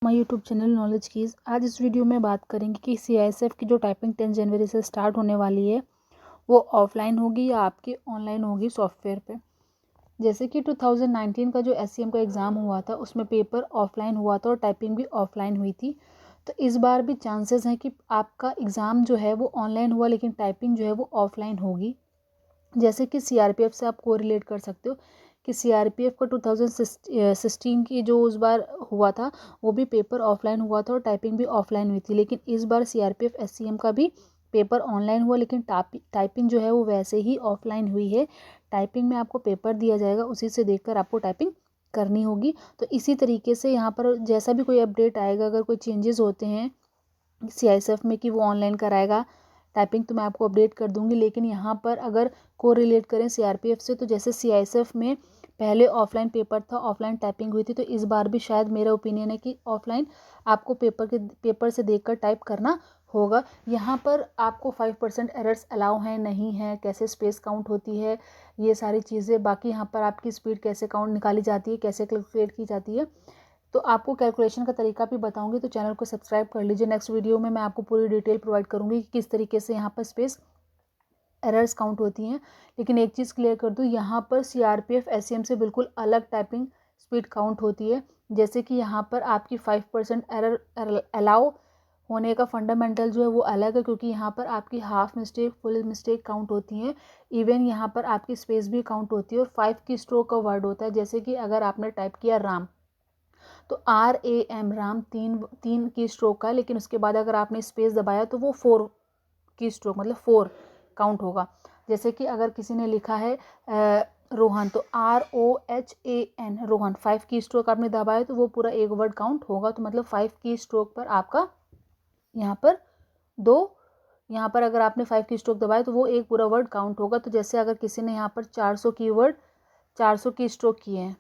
My YouTube channel knowledge keys. आज इस video में बात करेंगे कि सीआईएसएफ की जो टाइपिंग 10 जनवरी से स्टार्ट होने वाली है वो ऑफलाइन होगी या आपकी ऑनलाइन होगी सॉफ्टवेयर पे। जैसे कि 2019 का जो एससीएम का एग्ज़ाम हुआ था उसमें पेपर ऑफलाइन हुआ था और टाइपिंग भी ऑफलाइन हुई थी। तो इस बार भी चांसेस हैं कि आपका एग्ज़ाम जो है वो ऑनलाइन हुआ लेकिन टाइपिंग जो है वो ऑफलाइन होगी। जैसे कि सीआरपीएफ से आप कोरिलेट कर सकते हो कि सीआरपीएफ का 2016 की जो उस बार हुआ था वो भी पेपर ऑफलाइन हुआ था और टाइपिंग भी ऑफलाइन हुई थी, लेकिन इस बार सीआरपीएफ एससीएम का भी पेपर ऑनलाइन हुआ लेकिन टाइपिंग जो है वो वैसे ही ऑफलाइन हुई है। टाइपिंग में आपको पेपर दिया जाएगा, उसी से देखकर आपको टाइपिंग करनी होगी। तो इसी तरीके से यहाँ पर जैसा भी कोई अपडेट आएगा, अगर कोई चेंजेस होते हैं सीआईएसएफ में कि वो ऑनलाइन कराएगा टाइपिंग, तो मैं आपको अपडेट कर दूंगी। लेकिन यहाँ पर अगर को रिलेट करें सीआरपीएफ से, तो जैसे सीआईएसएफ में पहले ऑफलाइन पेपर था, ऑफलाइन टाइपिंग हुई थी, तो इस बार भी शायद मेरा ओपिनियन है कि ऑफलाइन आपको पेपर से देखकर टाइप करना होगा। यहाँ पर आपको 5% एरर्स अलाउ हैं नहीं है, कैसे स्पेस काउंट होती है, ये सारी चीज़ें। बाकी यहाँ पर आपकी स्पीड कैसे काउंट निकाली जाती है, कैसे कैलकुलेट की जाती है, तो आपको कैलकुलेशन का तरीका भी बताऊंगी। तो चैनल को सब्सक्राइब कर लीजिए। नेक्स्ट वीडियो में मैं आपको पूरी डिटेल प्रोवाइड करूंगी कि किस तरीके से यहाँ पर स्पेस एरर्स काउंट होती हैं। लेकिन एक चीज़ क्लियर कर दूँ, यहाँ पर सीआरपीएफ एससीएम से बिल्कुल अलग टाइपिंग स्पीड काउंट होती है। जैसे कि यहाँ पर आपकी 5% एरर अलाउ होने का फंडामेंटल जो है वो अलग है, क्योंकि यहाँ पर आपकी half mistake full mistake count होती हैं। इवन यहाँ पर आपकी स्पेस भी काउंट होती है और 5 की स्ट्रोक का वर्ड होता है। जैसे कि अगर आपने टाइप किया राम, तो RAM राम तीन की स्ट्रोक का, लेकिन उसके बाद अगर आपने स्पेस दबाया तो वो 4 की स्ट्रोक मतलब 4 काउंट होगा। जैसे कि अगर किसी ने लिखा है रोहन, तो ROHAN रोहन, 5 की स्ट्रोक आपने दबाया तो वो पूरा एक वर्ड काउंट होगा। तो मतलब 5 की स्ट्रोक पर आपका यहाँ पर यहाँ पर अगर आपने 5 की स्ट्रोक दबाया तो वो एक पूरा वर्ड काउंट होगा। तो जैसे अगर किसी ने यहाँ पर 400 की स्ट्रोक किए हैं,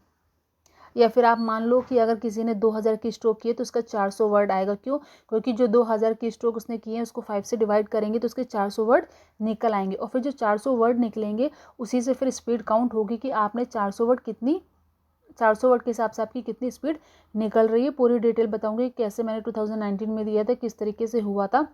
या फिर आप मान लो कि अगर किसी ने 2000 की स्ट्रोक की है तो उसका 400 वर्ड आएगा। क्यों? क्योंकि जो 2000 की स्ट्रोक उसने की है उसको 5 से डिवाइड करेंगे तो उसके 400 वर्ड निकल आएंगे, और फिर जो 400 वर्ड निकलेंगे उसी से फिर स्पीड काउंट होगी कि आपने 400 वर्ड के हिसाब से आपकी कितनी स्पीड निकल रही है। पूरी डिटेल बताऊंगी कैसे मैंने 2019 में दिया था, किस तरीके से हुआ था।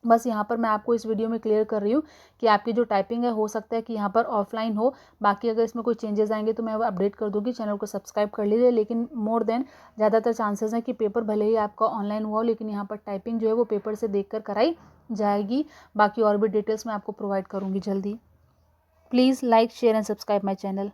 बस यहाँ पर मैं आपको इस वीडियो में क्लियर कर रही हूँ कि आपकी जो टाइपिंग है हो सकता है कि यहाँ पर ऑफलाइन हो। बाकी अगर इसमें कोई चेंजेस आएंगे तो मैं वो अपडेट कर दूँगी। चैनल को सब्सक्राइब कर लीजिए। लेकिन मोर देन ज़्यादातर चांसेस हैं कि पेपर भले ही आपका ऑनलाइन हुआ हो लेकिन यहाँ पर टाइपिंग जो है वो पेपर से देख कर कराई जाएगी। बाकी और भी डिटेल्स मैं आपको प्रोवाइड करूँगी जल्दी। Please like share and subscribe my channel.